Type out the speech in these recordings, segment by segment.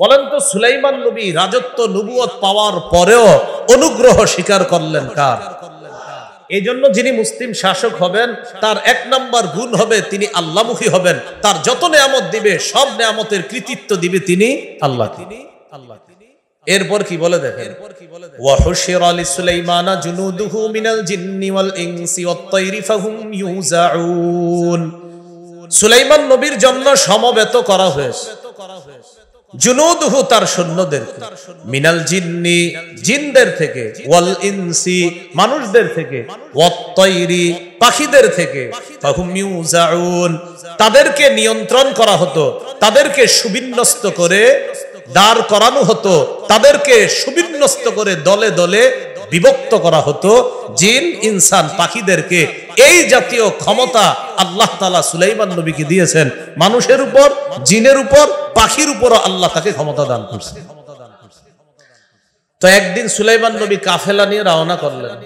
বলেন তো সুলাইমান নবী রাজত্ব নবুয়ত পাওয়ার পরেও অনুগ্রহ স্বীকার করলেন কার? এই জন্য যিনি মুসলিম শাসক হবেন তার এক নাম্বার গুণ হবে তিনি আল্লাহমুখী হবেন। তার যত নেয়ামত দিবে সব নেয়ামতের কৃতিত্ব দিবে তিনি আল্লাহ। এরপর কি বলে দেখেন, ওয়া হুশিরা লিসুলাইমানা জুনুদুহু মিনাল জিন্নি ওয়াল ইনসি ওয়াত তায়রি ফাহুম ইউজাউন। সুলাইমান নবীর জন্য সমবেত করা হয়েছে জুনুদুহু তার সৈন্যদের, মিনাল জিন্নি জিনদের থেকে, ওয়াল ইনসি মানুষদের থেকে, ওয়াত তায়রি পাখিদের থেকে, ফাহুম ইউজাউন তাদেরকে নিয়ন্ত্রণ করা হতো, তাদেরকে সুবিন্যস্ত করে দাঁড় করানো হতো, তাদেরকে সুবিন্যস্ত করে দলে দলে বিভক্ত করা হতো। জিন ইনসান পাখিদেরকে এই জাতীয় ক্ষমতা আল্লাহ তাআলা সুলাইমান নবীকে দিয়েছেন। মানুষের উপর, জিনের উপর, পাখির উপরও আল্লাহ তাকে ক্ষমতা দান করেছেন। তো একদিন সুলাইমান নবী কাফেলা নিয়ে রওনা করলেন।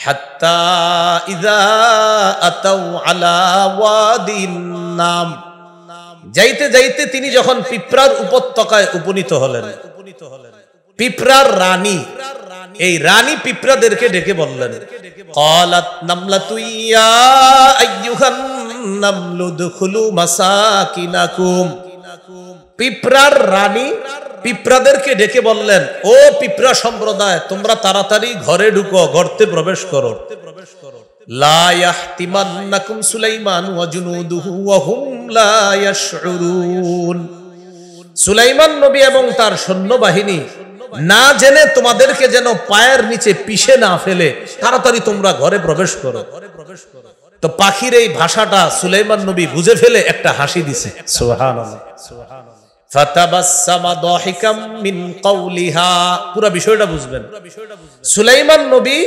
হাত্তা ইযা আতাউ আলা ওয়াদিন নাম, যাইতে যাইতে তিনি যখন পিঁপড়ার উপত্যকায় উপনীত হলেন, পিঁপড়ার রানী, এই রানী পিঁপড়াদেরকে ডেকে বললেন, ক্বালাত নামলাতু ইয়া আইয়ুহান নামলু দুখুলু মাসাকিনাকুম। পিঁপড়ার রানী পিঁপড়াদেরকে ডেকে বললেন, ও পিঁপড়া সম্প্রদায়, তোমরা তাড়াতাড়ি ঘরে ঢুকো, গর্তে প্রবেশ করো। লা ইয়াহতিমান্নাকুম সুলাইমান ওয়া জুনুদুহু ওয়া হুম লা ইয়াশউরুন। সুলাইমান নবী এবং তার সৈন্যবাহিনী না জেনে তোমাদেরকে যেন পায়ের নিচে পিষে না ফেলে, তাড়াতাড়ি তোমরা ঘরে প্রবেশ করো। তো পাখির এই ভাষাটা সুলাইমান নবী বুঝে ফেলে একটা হাসি দিছে। সুবহানাল্লাহ। ফাতাবাসসামা দাহিকাম মিন কাওলিহা, পুরো বিষয়টা বুঝবেন। সুলাইমান নবী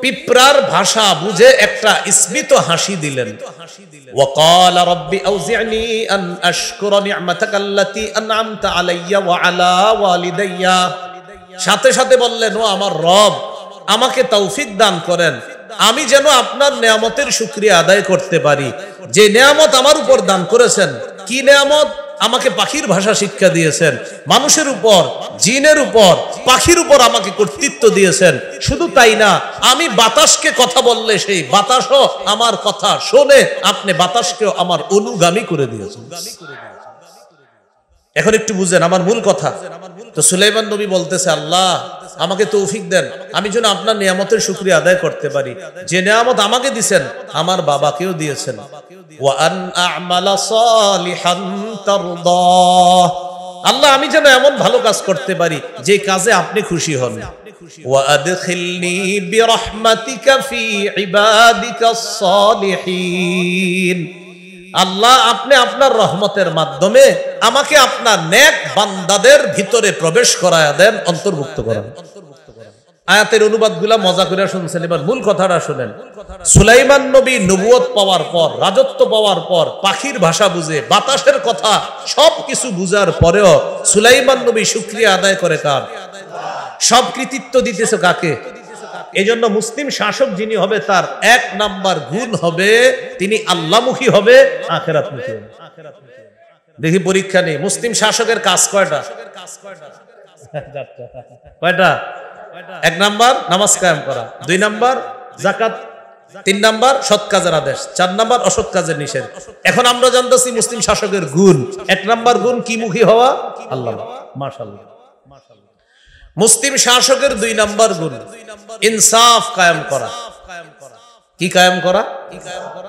পিঁপড়ার ভাষা বুঝে একটা স্মিত হাসি দিলেন। ওয়া ক্বালা রাব্বি আউজি'নি আন আশকুরা নি'মাতাকাল্লাতী আন'আমতা আলাইয়া ওয়া আলা ওয়ালিদাইয়া। সাথে সাথে বললেন, ও আমার রব, আমাকে তৌফিক দান করেন, আমি যেন আপনার নেয়ামতের শুকরিয়া আদায় করতে পারি। যে নেয়ামত আমার উপর দান করেছেন, কি নেয়ামত? আমাকে পাখির ভাষা শিক্ষা দিয়েছেন, মানুষের উপর, জিনের উপর, পাখির উপর আমাকে কর্তৃত্ব দিয়েছেন। শুধু তাই না, আমি বাতাসকে কথা বললে সেই বাতাসও আমার কথা শোনে, আপনি বাতাসকেও আমার অনুগামী করে দিয়েছেন। এখন একটু বুঝেন আমার মূল কথা। তো সুলাইমান নবী বলতেছে, আল্লাহ আমাকে তৌফিক দেন, আমি যেন আপনার নিয়ামতের শুকরিয়া আদায় করতে পারি। যে নিয়ামত আমাকে দিয়েছেন আমার বাবাকেও দিয়েছেন। ওয়া আন আ'মালা সালিহান তারদাহ, আল্লাহ আমি যেন এমন ভালো কাজ করতে পারি যে কাজে আপনি খুশি হন। ওয়া আদখিলনি বিরহমাতিকা ফি ইবাদিকাস সালিহিন, আল্লাহ আপনি আপনার রহমতের মাধ্যমে আমাকে আপনার নেক বান্দাদের ভিতরে প্রবেশ করায়া দেন, অন্তর্ভুক্ত করেন। আয়াতের অনুবাদগুলা মজা করে শুনছেন, এবার মূল কথাটা শুনেন। সুলাইমান নবী নবুয়ত পাওয়ার পর, রাজত্ব পাওয়ার পর, পাখির ভাষা বুঝে, বাতাসের কথা সবকিছু বুঝার পরেও সুলাইমান নবী শুকরিয়া আদায় করে কার? সব কৃতিত্ব দিতেছে কাকে? এই জন্য মুসলিম শাসক যিনি হবে তার এক নাম্বার গুণ হবে তিনি আল্লাহমুখী হবে, আখিরাতমুখী হবে। দেখি পরীক্ষা নেই, মুসলিম শাসকের কাজ কয়টা? কয়টা? এক নাম্বার নামাজ কায়েম করা, দুই নাম্বার যাকাত, তিন নাম্বার সৎ কাজের আদেশ, চার নাম্বার অসৎ কাজের নিষেধ। এখন আমরা জানতেছি মুসলিম শাসকের গুণ। এক নাম্বার গুণ কি মুখী হওয়া? আল্লাহ। মাশাআল্লাহ। মুসলিম শাসকের দুই নাম্বার গুণ ইনসাফ কায়েম করা। কি কায়েম করা?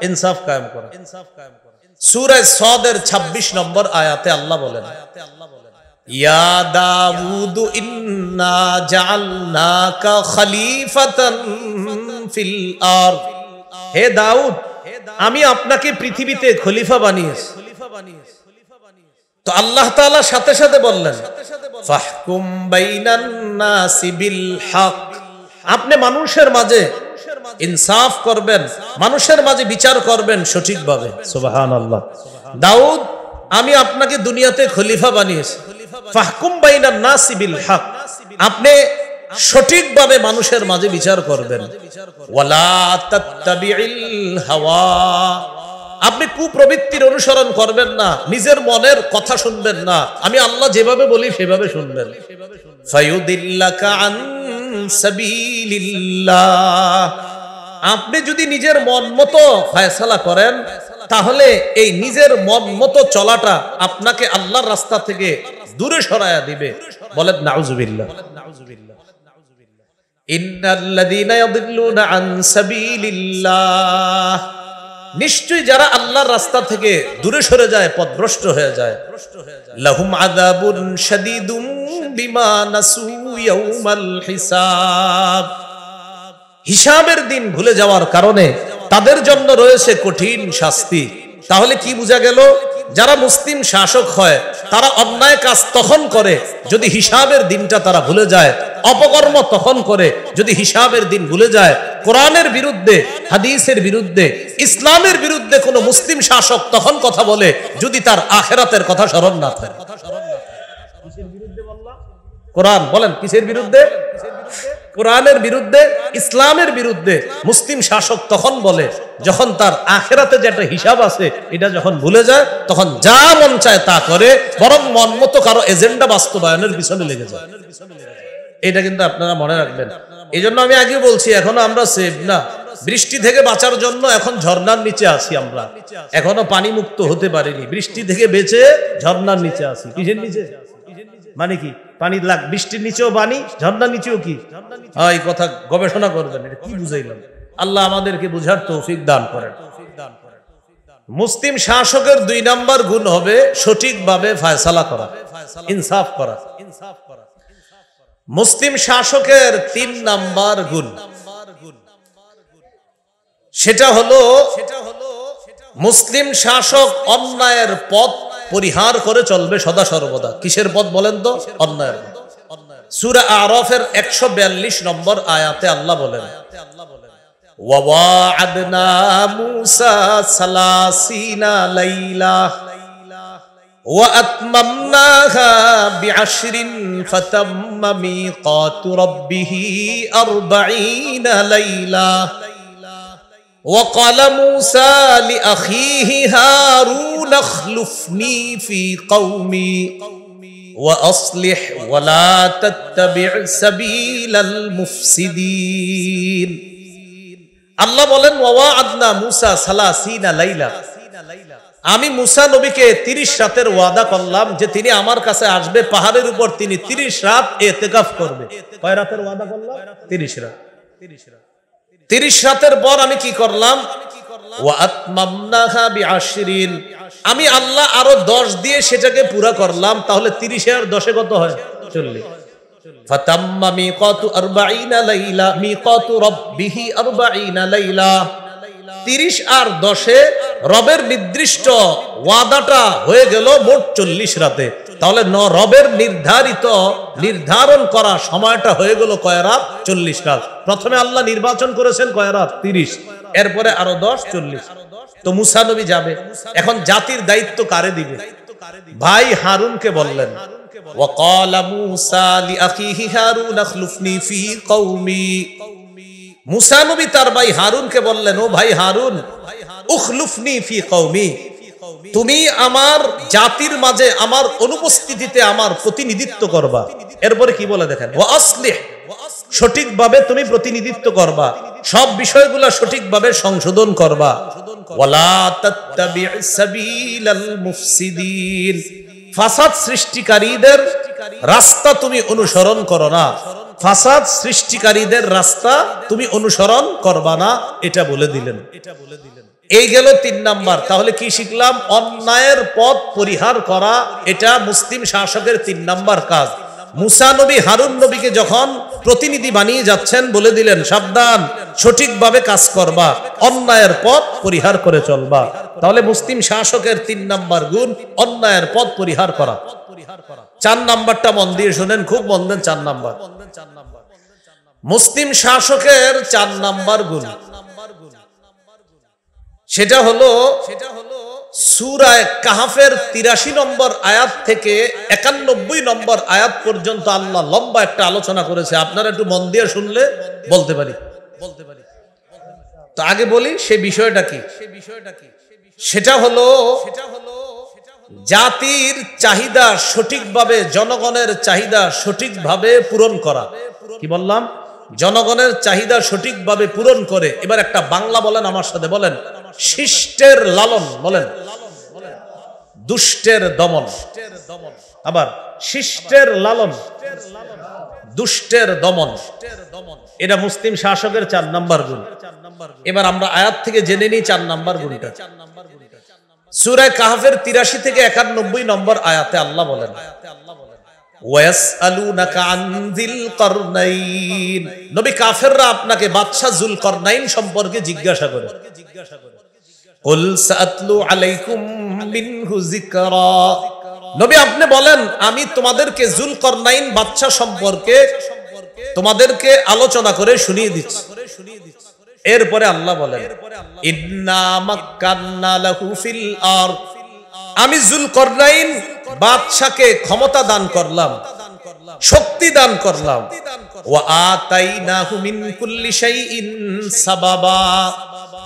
ইনসাফ কায়েম করা। সূরা সাদের 26 নম্বর আয়াতে আল্লাহ বলেন, ইয়া দাউদ ইন্না জাআলনাকা খলিফাতান ফিল আরদ। হে দাউদ, আমি আপনাকে পৃথিবীতে খলিফা বানিয়েছি। তো আল্লাহ তাআলা সাথে সাথে বললেন, ফাহকুম বাইনান নাসি বিল হক, আপনি মানুষের মাঝে ইনসাফ করবেন, মানুষের মাঝে বিচার করবেন সঠিকভাবে। সুবহানাল্লাহ। দাউদ, আমি আপনাকে দুনিয়াতে খলিফা বানিয়েছি। ফাহকুম বাইনান নাসি বিল হক, আপনি সঠিকভাবে মানুষের মাঝে বিচার করবেন। ওয়ালা তাত্তাবিল হাওয়া, আপনি কুপ্রবৃত্তির অনুসরণ করবেন না, নিজের মনের কথা শুনবেন না, আমি আল্লাহ যেভাবে বলি সেভাবে শুনবেন। ফায়ুদিল্লাকা আন সাবিলিল্লাহ, আপনি যদি নিজের মন মতো ফয়সালা করেন, তাহলে এই নিজের মন মতো চলাটা আপনাকে আল্লাহর রাস্তা থেকে দূরে সরায়া দিবে। বলেন নাউজুবিল্লাহ। ইন্নাল্লাযীনা ইয়াদিল্লুনা আন সাবিলিল্লাহ, নিশ্চয়ই যারা আল্লাহর রাস্তা থেকে দূরে সরে যায়, পথভ্রষ্ট হয়ে যায়, লাহুম আযাবুন শাদীদুম বিমা নাসু ইয়াউমাল হিসাব, হিসাবের দিন ভুলে যাওয়ার কারণে তাদের জন্য রয়েছে কঠিন শাস্তি। তাহলে কি বোঝা গেল? যারা মুসলিম শাসক হয় তারা অন্যায় কাজ তখন করে যদি হিসাবের দিনটা তারা ভুলে যায়, অপকর্ম তখন করে যদি হিসাবের দিন ভুলে যায়। কোরআনের বিরুদ্ধে, হাদিসের বিরুদ্ধে, ইসলামের বিরুদ্ধে কোন মুসলিম শাসক তখন কথা বলে যদি তার আখিরাতের কথা স্মরণ না থাকে। কোরআন বলেন কিসের বিরুদ্ধে? কোরআনের বিরুদ্ধে, ইসলামের বিরুদ্ধে মুসলিম শাসক তখন বলে যখন তার আখিরাতে যেটা হিসাব আছে এটা যখন ভুলে যায়, তখন যা মন চায় তা করে, বরং মন মতো কারো এজেন্ডা বাস্তবায়নের পিছনে লেগে যায়। এটা কিন্তু আপনারা মনে রাখবেন। এই জন্য আমি আগে বলছি, এখনো আমরা সেভ না। বৃষ্টি থেকে বাঁচার জন্য এখন ঝর্ণার নিচে আছি, আমরা এখনো পানি মুক্ত হতে পারিনি। বৃষ্টি থেকে বেঁচে ঝর্ণার নিচে আছি। কিসের নিচে? মানে কি? পানি লাগ, বৃষ্টির নিচেও পানি, ঝর্ণার নিচেও কি? এই কথা গবেষণা করবেন, এটা কি বুঝাইলাম? আল্লাহ আমাদেরকে বুঝার তৌফিক দান করেন। মুসলিম শাসকের 2 নাম্বার গুণ হবে সঠিকভাবে ফয়সালা করা, ইনসাফ করা। মুসলিম শাসকের 3 নাম্বার গুণ, সেটা হলো মুসলিম শাসক অন্যায়ের পথ পরিহার করে চলবে সদা সর্বদা। কিসের পথ বলেন তো? অন্যায়ের পথ। সূরা আরাফের 142 নম্বর আয়াতে আল্লাহ বলেন, ওয়া ওয়া'আদনা মূসা 30 লাইলা ওয়া আতমামনাহা বি'আশরিন ফাতাম্মা মিকাতু রাব্বিহি 40 লাইলা وقال موسى لأخيه هارون اخلفني في قومي وأصلح ولا تتبع سبيل المفسدين। আল্লাহ বলেন ওয়া'আদনা মূসা 30 লাইলা, আমি মূসা নবীকে 30 রাতের ওয়াদা করলাম যে তিনি আমার কাছে আসবে, পাহাড়ের উপর তিনি 30 রাত ইতিকাফ করবে। কয় রাতের ওয়াদা করলাম? 30 রাত। 30 রাতের পর আমি কি করলাম? ওয়া আতমামনাহা বি'আশরিন, আমি আল্লাহ আরো 10 দিয়ে সেটাকে পুরা করলাম। তাহলে 30 আর 10 কত হয়? 40। ফাতাম্মা মিকাতু 40 লাইলা মিকাতু রাব্বিহি 40 লাইলা, 30 আর 10 রবের নির্দিষ্ট ওয়াদাটা হয়ে গেল মোট 40 রাতে। তাহলে রবের নির্ধারণ করা সময়টা হয়ে গেল কয় রাত? 40 রাত। প্রথমে আল্লাহ নির্বাচন করেছেন কয় রাত? 30, এরপরে আরো 10, 40। তো মূসা নবী যাবে, এখন জাতির দায়িত্ব কারে দিবে? ভাই হারুনকে বললেন, ওয়াকালা মূসা লিআখিহি হারুন আখলুফনি ফি কওমি, মূসা নবী তার ভাই হারুনকে বললেন, ও ভাই হারুন, উখলুফনি ফি কওমি, তুমি আমার জাতির মাঝে আমার অনুপস্থিতিতে আমার প্রতিনিধিত্ব করবা। এরপরে কি বলে দেখেন, ওয়া আসলিহ, সঠিকভাবে তুমি প্রতিনিধিত্ব করবা, সব বিষয়গুলো সঠিকভাবে সংশোধন করবা। ওয়ালা তাত্তাবি' সাবিলাল মুফসিদিন, ফাসাদ সৃষ্টিকারীদের রাস্তা তুমি অনুসরণ করো না, ফাসাদ সৃষ্টিকারীদের রাস্তা তুমি অনুসরণ করবা না, এটা বলে দিলেন। এই গেল 3 নাম্বার। তাহলে কি শিখলাম? অন্যায়ের পথ পরিহার করা, এটা মুসলিম শাসকের 3 নাম্বার কাজ। মূসা নবী হারুন নবীকে যখন প্রতিনিধি বানিয়ে যাচ্ছেন বলে দিলেন, সাবধান, সঠিকভাবে কাজ করবা, অন্যায়ের পথ পরিহার করে চলবা। তাহলে মুসলিম শাসকের 3 নাম্বার গুণ অন্যায়ের পথ পরিহার করা। 4 নাম্বারটা মন দিয়ে শুনেন, খুব মন দেন। 4 নাম্বার মুসলিম শাসকের 4 নাম্বার গুণ, সেটা হলো সূরা কাহফের 83 নম্বর আয়াত থেকে 91 নম্বর আয়াত পর্যন্ত আল্লাহ লম্বা একটা আলোচনা করেছে। আপনারা একটু মন দিয়ে শুনলে বলতে পারি। তো আগে বলি সে বিষয়টা কি। সেটা হলো জাতির চাহিদা সঠিকভাবে, জনগণের চাহিদা সঠিকভাবে পূরণ করা। কি বললাম? জনগণের চাহিদা সঠিকভাবে পূরণ করে। এবার একটা বাংলা বলেন আমার সাথে, বলেন শিষ্টের লালন, বলেন দুষ্টের দমন। আবার শিষ্টের লালন, দুষ্টের দমন। এটা মুসলিম শাসকের 4 নাম্বার গুণ। এবার আমরা আয়াত থেকে জেনে নিই 4 নাম্বার গুণটা। সূরা কাহফের 83 থেকে 91 নম্বর আয়াতে আল্লাহ বলেন, ওয়াসআলুনাকা আন যিল করনাইন। নবী, কাফেররা আপনাকে বাদশা যুলকরনাইন সম্পর্কে জিজ্ঞাসা করে। কুল সাআতলু আলাইকুম মিনহু যিকরা। নবী, আপনি বলেন আমি তোমাদেরকে যুলকরনাইন বাদশা সম্পর্কে তোমাদেরকে আলোচনা করে শুনিয়ে দিচ্ছি। এরপরে আল্লাহ বলেন, ইন্না মাক্কান্না লাহু ফিল আরদ। আমি যুলকরনাইন বাদশাকে ক্ষমতা দান করলাম, শক্তি দান করলাম। ওয়া আতাইনাহু মিন কুল্লি শাইইন সাবাবা।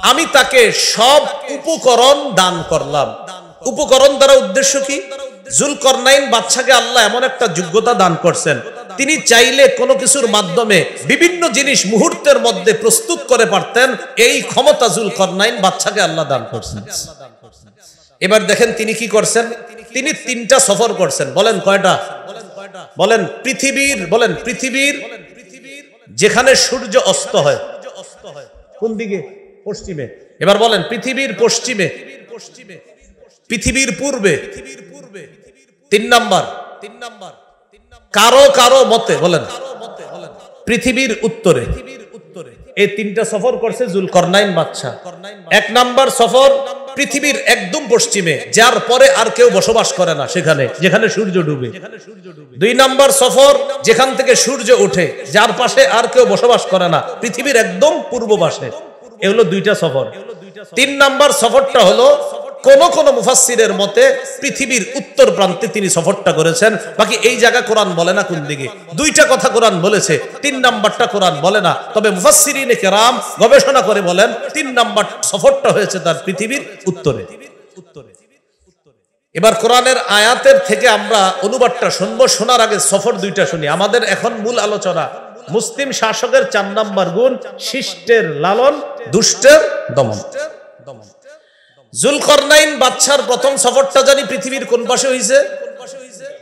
আমি তাকে সব উপকরণ দান করলাম। উপকরণ দ্বারা উদ্দেশ্য কি? যুলকরনাইন বাদশাকে আল্লাহ এমন একটা যোগ্যতা দান করছেন, তিনি চাইলে কোনো কিছুর মাধ্যমে বিভিন্ন জিনিস মুহূর্তের মধ্যে প্রস্তুত করে পারতেন। এই ক্ষমতা যুলকরনাইন বাদশাকে আল্লাহ দান করছেন। এবার দেখেন তিনি কি করছেন। তিনি 3টা সফর করছেন। বলেন কয়টা? বলেন পৃথিবীর, বলেন পৃথিবীর যেখানে সূর্য অস্ত হয়। কোন দিকে? পশ্চিমে। এবার বলেন পৃথিবীর পশ্চিমে, পৃথিবীর পূর্বে। 3 নাম্বার, কারো কারো মতে বলেন পৃথিবীর উত্তরে। এই 3টা সফর করছে যুলকরনাইন বাদশা। 1 নাম্বার সফর পৃথিবীর একদম পশ্চিমে, যার পরে আর কেউ বসবাস করে না সেখানে, যেখানে সূর্য ডুবে। 2 নাম্বার সফর যেখান থেকে সূর্য ওঠে, যার পাশে আর কেউ বসবাস করে না, পৃথিবীর একদম পূর্ব পাশে। এগুলো 2টা সফর। 3 নাম্বার সফরটা হলো কোন কোন মুফাসসিরের মতে পৃথিবীর উত্তর প্রান্তে তিনি সফরটা করেছেন। বাকি এই জায়গা কোরআন বলে না কোন দিকে। 2টা কথা কোরআন বলেছে, 3 নাম্বারটা কোরআন বলে না। তবে মুফাসসিরিনে কেরাম গবেষণা করে বলেন 3 নাম্বার সফরটা হয়েছে তার পৃথিবীর উত্তরে। এবার কোরআনের আয়াতের থেকে আমরা অনুবাদটা শুনবো। শোনার আগে সফর 2টা শুনি। আমাদের এখন মূল আলোচনা মুসলিম শাসকের 4 নাম্বার গুণ, শিষ্টের লালন, দুষ্টের দমন। যুলকরনাইন বাদশার প্রথম সফরটা জানি পৃথিবীর কোন পাশে হয়েছে?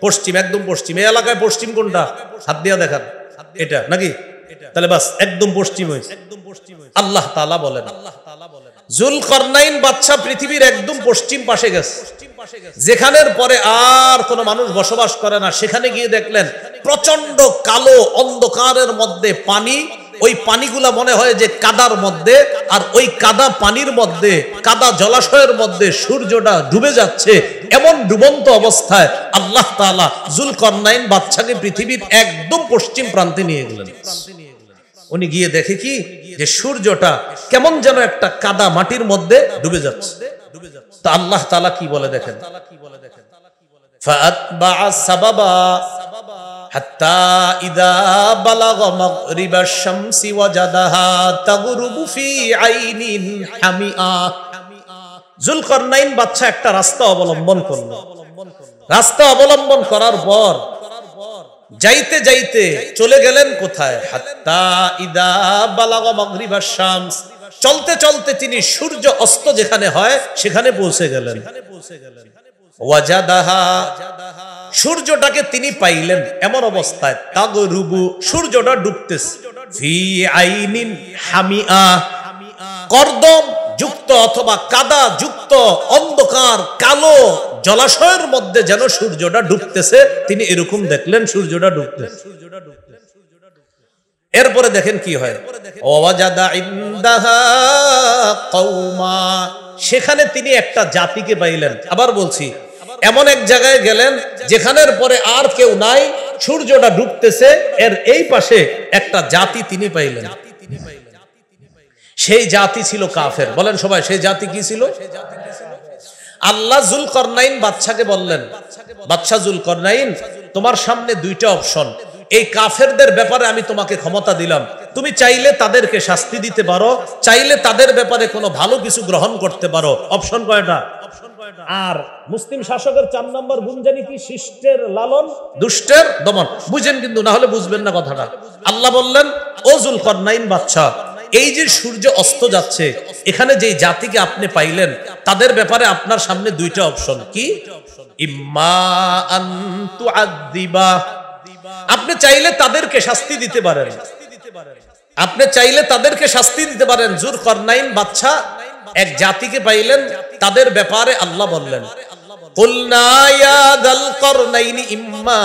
পশ্চিম, একদম পশ্চিম। এই এলাকায় পশ্চিম কোনটা? হাত দিয়া দেখান। এটা নাকি? তাহলে বাস একদম পশ্চিম হয়েছে। আল্লাহ তাআলা বলেন, যুলকরনাইন বাদশা পৃথিবীর একদম পশ্চিম পাশে গেছে, যেখানের পরে আর কোনো মানুষ বসবাস করে না। সেখানে গিয়ে দেখলেন প্রচন্ড কালো অন্ধকারের মধ্যে পানি। ওই পানিগুলা মনে হয় যে কাদার মধ্যে, আর ওই কাদা পানির মধ্যে, কাদা জলাশয়ের মধ্যে সূর্যটা ডুবে যাচ্ছে। এমন ডুবন্ত অবস্থায় আল্লাহ তাআলা যুলকরনাইন বাদশাকে পৃথিবীর একদম পশ্চিম প্রান্তে নিয়ে গেলেন। উনি গিয়ে দেখে কি, যে সূর্যটা কেমন যেন একটা কাদা মাটির মধ্যে ডুবে যাচ্ছে। তো আল্লাহ তাআলা কি বলে দেখেন, ফাআতবাআ সাবাবা হাত্তা ইযা বালাগা মাগরিবাশ শামসি ওয়াজাদাহা তাগরুবু ফি আইনিন হামিআ। যুলকরনাইন বাদশা একটা রাস্তা অবলম্বন করল। রাস্তা অবলম্বন করার পর যাইতে যাইতে চলে গেলেন কোথায়? হাত্তা ইযা বালাগা মাগরিবাশ শামস। চলতে চলতে তিনি সূর্য অস্ত যেখানে হয় সেখানে পৌঁছে গেলেন। ওয়াজাদাহা, সূর্যটাকে তিনি পাইলেন এমন অবস্থায়, তাগরুবু, সূর্যটা ডুবতেছে, ফি আইনিন হামিআ, কর্দম যুক্ত অথবা কাদা যুক্ত অন্ধকার কালো জলাশয়ের মধ্যে যেন সূর্যটা ডুবতেছে। তিনি এরকম দেখলেন সূর্যটা ডুবতেছে। এরপরে দেখেন কি হয়, ওয়াজাদা ইনদাহা কওমা, সেখানে তিনি একটা জাতিকে পাইলেন। আবার বলছি, এমন এক জায়গায় গেলেন যেখানের পরে আর কেউ নাই, সূর্যটা ডুবতেছে, এর এই পাশে একটা জাতি তিনি পাইলেন। সেই জাতি ছিল কাফের। বলেন সবাই, সেই জাতি কি ছিল? আল্লাহ যুলকরনাইন বাদশাকে বললেন, বাদশা যুলকরনাইন, তোমার সামনে 2টা অপশন। এই কাফেরদের ব্যাপারে আমি তোমাকে ক্ষমতা দিলাম, তুমি চাইলে তাদেরকে শাস্তি দিতে পারো, চাইলে তাদের ব্যাপারে কোনো ভালো কিছু গ্রহণ করতে পারো। অপশন কয়টা? আর মুসলিম শাসকের 4 নম্বর গুণ জানি কি? শিষ্টের লালন, দুষ্টের দমন। বুঝেন কিন্তু, না হলে বুঝবেন না কথাটা। আল্লাহ বললেন, ও যুলকারনাইন বাদশা, এই যে সূর্য অস্ত যাচ্ছে, এখানে যেই জাতিকে আপনি পাইলেন, তাদের ব্যাপারে আপনার সামনে 2টা অপশন। কি? ইম্মা আন তুআদ্দিবা, আপনি চাইলে তাদেরকে শাস্তি দিতে পারেন, আপনি চাইলে তাদেরকে শাস্তি দিতে পারেন। যুলকারনাইন বাদশা এক জাতিকে পাইলেন, তাদের ব্যাপারে আল্লাহ বললেন, কুলনা ইয়া যাল কারনাইনি ইম্মা